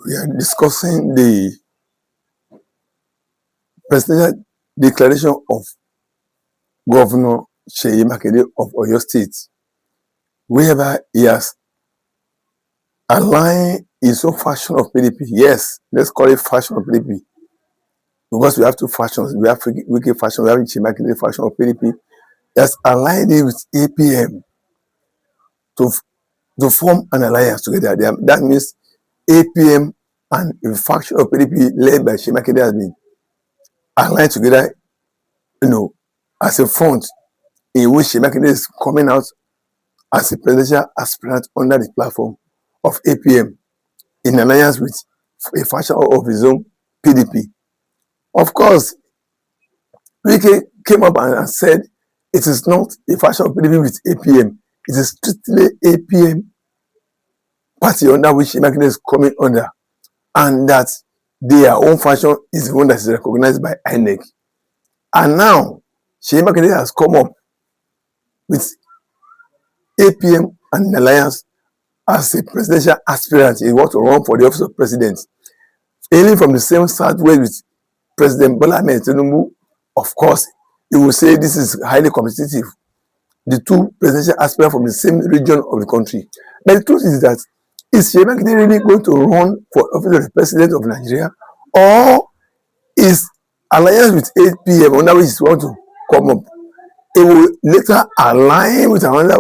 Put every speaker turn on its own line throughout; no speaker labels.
We are discussing the presidential declaration of Governor Seyi Makinde of Oyo State, whereby he has aligned his own faction of PDP. Yes, let's call it faction of PDP because we have two factions. We have Wiki faction, we have Seyi Makinde faction of PDP. He has aligned it with APM to, to form an alliance together. That means APM and a faction of PDP led by Seyi Makinde has been aligned together, as a front in which Seyi Makinde is coming out as a presidential aspirant under the platform of APM in alliance with a faction of his own PDP. Of course, Wike came up and said it is not a faction of PDP with APM. It is strictly APM party under which Seyi Makinde is coming under, and that their own faction is the one that is recognized by INEC. And now, Seyi Makinde has come up with APM and alliance as a presidential aspirant. He wants to run for the office of president. Hailing from the same southwest with President Bola Ahmed Tinubu, of course, he will say this is highly competitive. The two presidential aspirants from the same region of the country. But the truth is that, is Seyi Makinde really going to run for office of the president of Nigeria, or is alliance with APM under which he wants to come up? He will later align with another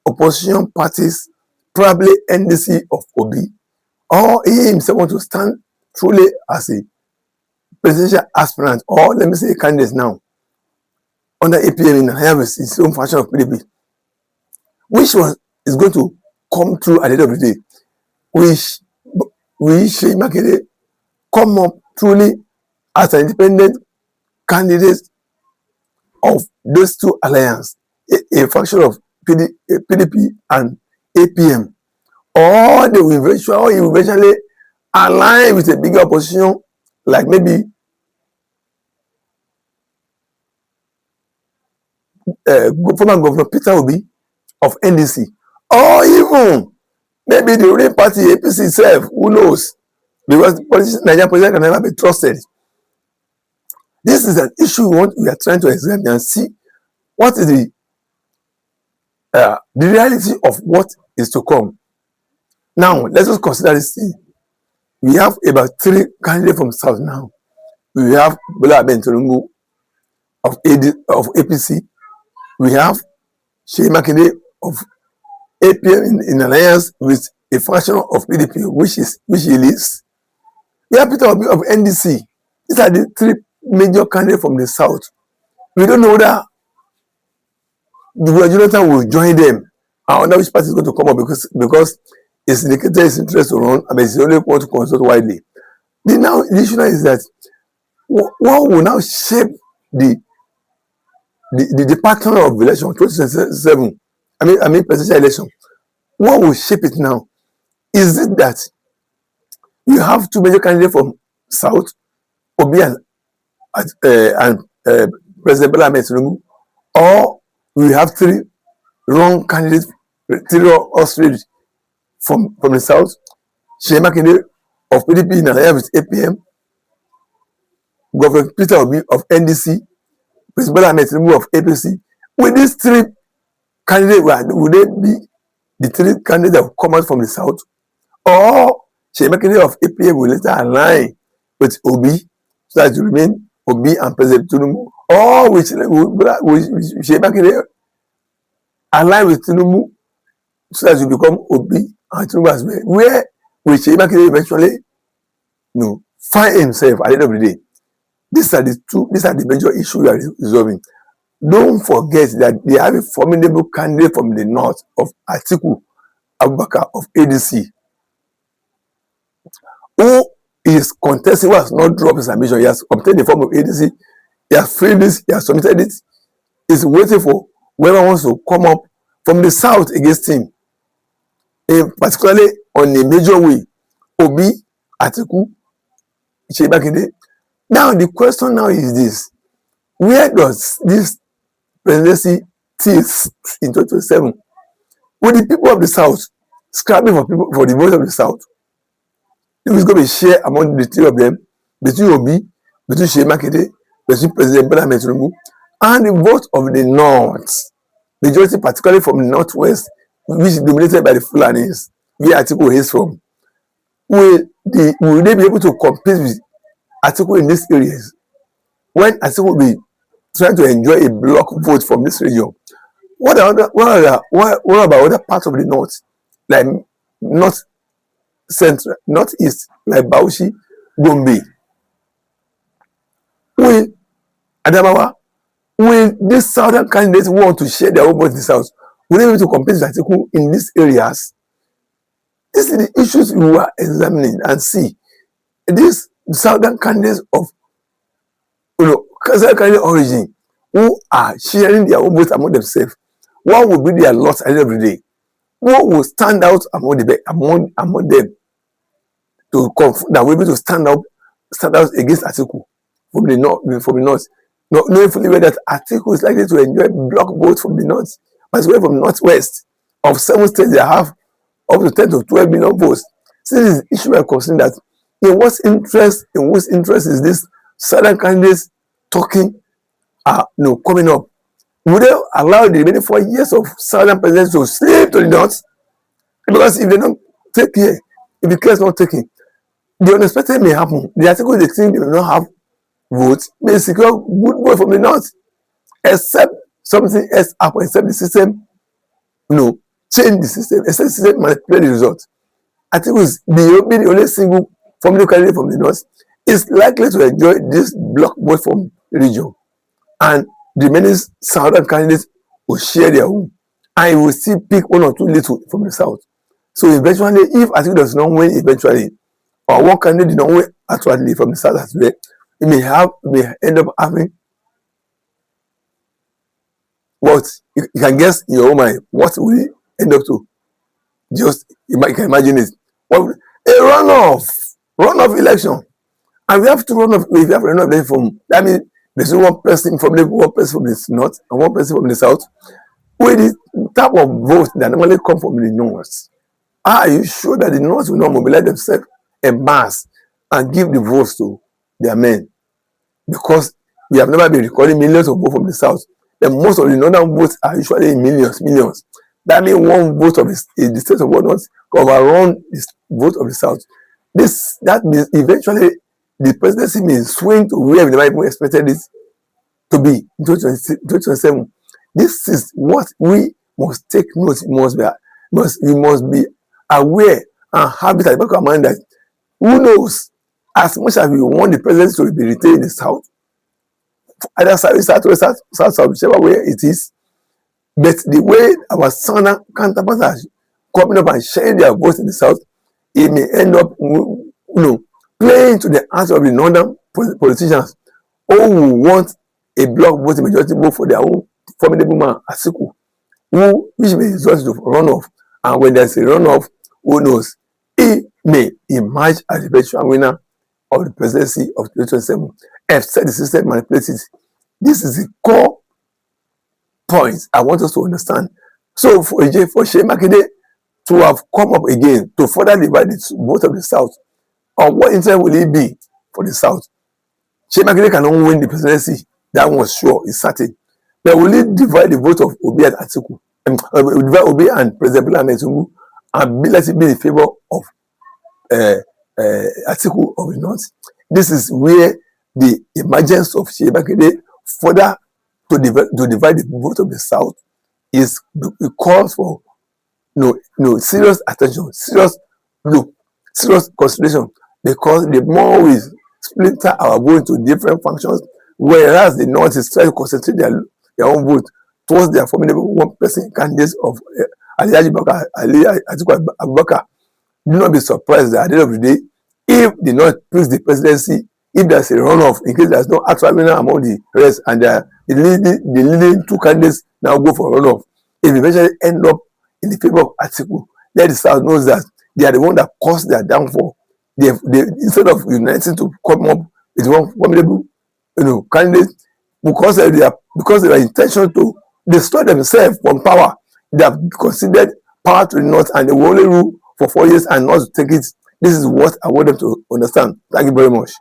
opposition parties, probably NDC of Obi, or he himself wants to stand truly as a presidential aspirant, or let me say a candidate now, under APM in alliance with his own faction of PDP. Which one is going to come through at the end of the day? Will Seyi Makinde come up truly as an independent candidate of those two alliances, a faction of PDP and APM, or he will eventually align with a bigger opposition, like maybe former Governor Peter Obi of NDC, or even maybe the ruling party APC itself, who knows? Because Nigerian politics can never be trusted. This is an issue we are trying to examine and see what is the reality of what is to come. Now, let us consider this thing. We have about 3 candidates from South now. We have Bola Ahmed Tinubu of APC. We have Seyi Makinde of APM in alliance with a faction of PDP, which he leads. We have Peter Obi of NDC. These are the 3 major candidates from the South. We don't know whether Jonathan will join them. I wonder which party is going to come up because it's indicated his interest to run, and it's the only one to consult widely. The issue now is that what will now shape the pattern of election 2027? I mean presidential election. What will shape it now? Is it that you have 2 major candidates from South, Obi and President Bola Ahmed Tinubu, or we have 3 wrong candidates, 3 wrong from the South? Seyi Makinde of PDP in alliance with APM, Governor Peter Obi of NDC, President Bola Ahmed Tinubu of APC. With these 3 candidates, would they be the 3 candidates that will come out from the South? Or Seyi Makinde of APM will later align with Obi, so that it will remain Obi and President Tinubu? Or will Seyi Makinde align with Tinubu, so that it will become Obi and Tinubu as well? Where will Seyi Makinde eventually find himself at the end of the day? These are the major issues we are resolving. Don't forget that they have a formidable candidate from the north of Atiku Abubakar of ADC, who is contesting, who has not dropped his ambition. He has obtained the form of ADC, he has filled this, he has submitted it. He's waiting for whoever wants to come up from the south against him, particularly on a major way. Obi, Atiku, Seyi Makinde. Now the question now is this: where does this presidency sit in 2027? Will the people of the South scrapping for the vote of the South? If it's going to be shared among the three of them, between Obi, between Seyi Makinde, between President Bola Ahmed Tinubu, and the vote of the North, majority particularly from the Northwest, which is dominated by the Fulanis, where Atiku hails from, will they be able to compete with Atiku in these areas when Atiku will be trying to enjoy a block vote from this region? What about other parts of the North, like North Central, Northeast, like Bauchi, Gombe? Will Adamawa, will these southern candidates want to share their own vote in the South? Will they be able to compete with Atiku in these areas? These are the issues we are examining and see. These southern candidates of southern candidate origin who are sharing their own votes among themselves, what will be their loss at the end of the day? Who will stand out among them to that will be able to stand out against Atiku from the north, knowing fully well that Atiku is likely to enjoy block votes from the north, but as well from northwest. Of 7 states, they have up to 10 to 12 million votes. So this is the issue we are considering, that in whose interest is this southern candidates talking coming up? Would they allow the remaining 4 years of southern presidents to slip to the north? Because if they don't take care, if the care is not taken, the unexpected may happen. The article they think they will not have votes may secure good vote from the north, except something else happen, except the system change the system, except the system manipulate the result. I think the only single formula candidate from the north is likely to enjoy this block vote from the region, and the remaining southern candidates will share their own, and will still pick 1 or 2 little from the south. So eventually, if Atiku does not win eventually, or one candidate did not win actually from the south as well, it may end up having what you can guess in your own mind. What will it end up to? Just you can imagine it. A runoff election, and we have to run off. If you have runoff election from, that means there's one person from the north and one person from the south. With the type of votes that normally come from the north, are you sure that the north will not mobilize themselves en masse and give the votes to their men? Because we have never been recording millions of votes from the south. And most of the northern votes are usually in millions. That means one vote of the state of north overrun the vote of the south. That means eventually the presidency may swing to where we never even expected it to be in 2027. This is what we must take note. We must be aware and have it at the back of our mind that who knows, as much as we want the presidency to be retained in the south, either south, whichever way it is, but the way our southern counterparts are coming up and sharing their votes in the south, it may end up playing to the hands of the northern politicians who want a block vote, majority vote for their own formidable man, Atiku, which may result to runoff. And when there's a runoff, who knows, he may emerge as the eventual winner of the presidency of 2027, except the system manipulates it. This is the core point I want us to understand. So for Seyi Makinde to have come up again to further divide the vote of the south, or what interest will it be for the south? Seyi Makinde cannot win the presidency. That was sure, it's certain. But will it divide the vote of Obi and Atiku? Divide Obi and President Bola Ahmed Tinubu and let it be in favor of Atiku of the north? This is where the emergence of Seyi Makinde further to divide the vote of the south is calls for serious attention, serious look, serious consideration, because the more we splinter our vote into different functions, whereas the north is trying to concentrate their own vote towards their formidable one-person candidates of Atiku Abubakar. Do not be surprised that at the end of the day, if the north picks the presidency, if there's a runoff, in case there's no actual winner among the rest, and the leading 2 candidates now go for runoff, if they eventually end up in the favor of Atiku, then the south knows that they are the one that caused their downfall. They instead of uniting to come up with one formidable candidate, because of their intention to destroy themselves from power, they have considered power to the north, and they will only rule for 4 years and not to take it. This is what I want them to understand. Thank you very much.